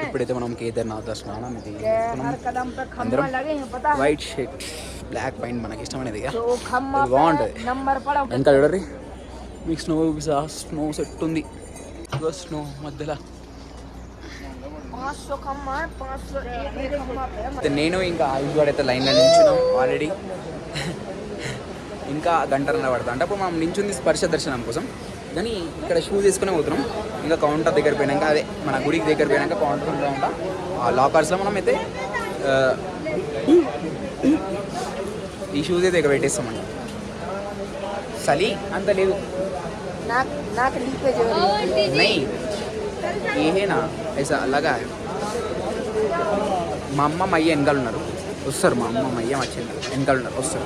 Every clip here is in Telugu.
ఇప్పుడైతే మనం కేదార్నాథ్ దర్శనం అందరం వైట్ షర్ట్ బ్లాక్ పాయింట్ మనకి ఇష్టమైనది బాగుంటుంది. ఎంత చూడరి మీకు స్నో సెట్ ఉంది, స్నో మధ్యలో. నేను ఇంకా ఆయుష్ అయితే లైన్లో నిల్చున్నాం ఆల్రెడీ. ఇంకా గంటన్నర పడుతుంది అంటే అప్పుడు మనం నించుంది స్పర్శ దర్శనం కోసం. కానీ ఇక్కడ షూస్ వేసుకునే పోతున్నాం. ఇంకా కౌంటర్ దగ్గర పోయినాక, అదే మన గుడికి దగ్గర పోయినాక కౌంటర్ ఉంటా ఆ లాకర్స్లో మనం అయితే ఈ షూస్ అయితే ఇక్కడ పెట్టేస్తామండి. చలి అంత లేదు. ఏహేనా ఐసా అలాగా. మా అమ్మ మయ్య వెనకాల ఉన్నారు, వస్తారు. మా అమ్మ మయ్య వచ్చింది వెనకాల ఉన్నారు, వస్తారు.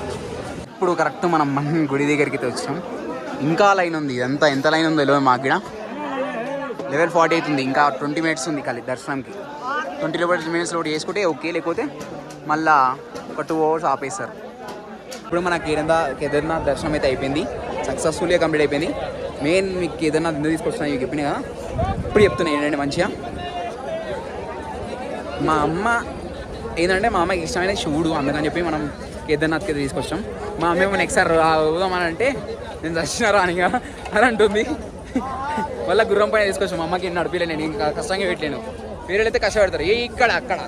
ఇప్పుడు కరెక్ట్ మనం గుడి దగ్గరికి అయితే వచ్చాం. ఇంకా లైన్ ఉంది. ఇదంతా ఎంత లైన్ ఉందో తెలియదు మాకు. కూడా 11:40 అవుతుంది. ఇంకా 20 minutes ఉంది ఖాళీ దర్శనంకి. 20 minutes లోడ్ చేసుకుంటే ఓకే, లేకపోతే మళ్ళా ఒక 2 hours ఆపేస్తారు. ఇప్పుడు మన కేదార్నాథ్ దర్శనం అయితే అయిపోయింది, సక్సెస్ఫుల్గా కంప్లీట్ అయిపోయింది. మెయిన్ మీకు కేదార్నాథ్ ఎందుకు తీసుకొచ్చినా ఇవి చెప్పినా కదా, ఇప్పుడు చెప్తున్నాయి ఏంటంటే మంచిగా. మా అమ్మ ఏంటంటే మా అమ్మకి ఇష్టమైన శివుడు, అందుకని చెప్పి మనం కేదార్నాథ్కి అయితే తీసుకొచ్చాం. మా అమ్మ ఏమో నెక్స్ట్ సార్ అవుదామని అంటే నేను చచ్చినా రానిగా అని అంటుంది. వల్ల గుర్రం పైన తీసుకొచ్చాం. మా అమ్మకి నడిపిలే, నేను ఇంకా కష్టంగా పెట్టలేను. వేరే అయితే కష్టపడతారు. ఇక్కడ అక్కడ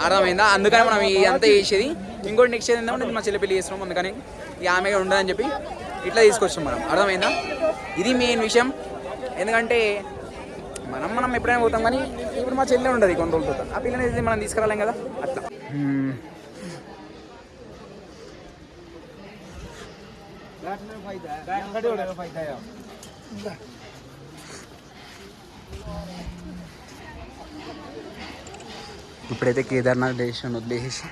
అర్థమైందా? అందుకని మనం అంతా చేసేది. ఇంకోటి నెక్స్ట్ ఏంటంటే మా చెల్లి పెళ్లి చేస్తున్నాం, అందుకని ఈ ఆమెగా ఉండదని చెప్పి ఇట్లా తీసుకొచ్చాం మనం. అర్థమైందా? ఇది మెయిన్ విషయం. ఎందుకంటే మనం ఎప్పుడైనా పోతాం, కానీ ఇప్పుడు మా చెల్లె ఉండదు కొంత రోజులతో. ఆ పిల్లని మనం తీసుకురాలేం కదా, అట్లా. ఇప్పుడైతే కేదార్నాథ్ డెసిషన్ వదిలేసి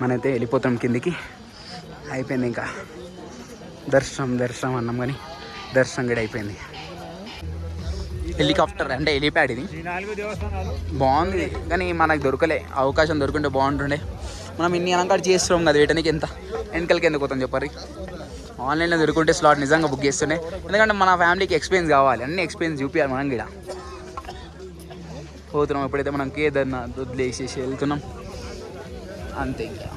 మనైతే వెళ్ళిపోతాం కిందికి. అయిపోయింది ఇంకా దర్శనం అన్నాం, కానీ దర్శనం కూడా అయిపోయింది. హెలికాప్టర్ అంటే హెలిప్యాడ్ ఇది బాగుంది, కానీ మనకు దొరకలే. అవకాశం దొరుకుంటే బాగుంటుండే. మనం ఇన్ని అలంకారం చేస్తున్నాం కదా, వేయటానికి ఎంత వెనకలకి ఎందుకు పోతాం చెప్పారు. ఆన్లైన్లో దొరుకుంటే స్లాట్ నిజంగా బుక్ చేస్తుండే. ఎందుకంటే మన ఫ్యామిలీకి ఎక్స్పీరియన్స్ కావాలి, అన్ని ఎక్స్పీరియన్స్ చూపించాలి మనం కూడా. పోతున్నాం ఇప్పుడైతే మనం కేదార్నాథ్ వదిలేసేసి వెళ్తున్నాం అంతే. ఇంకా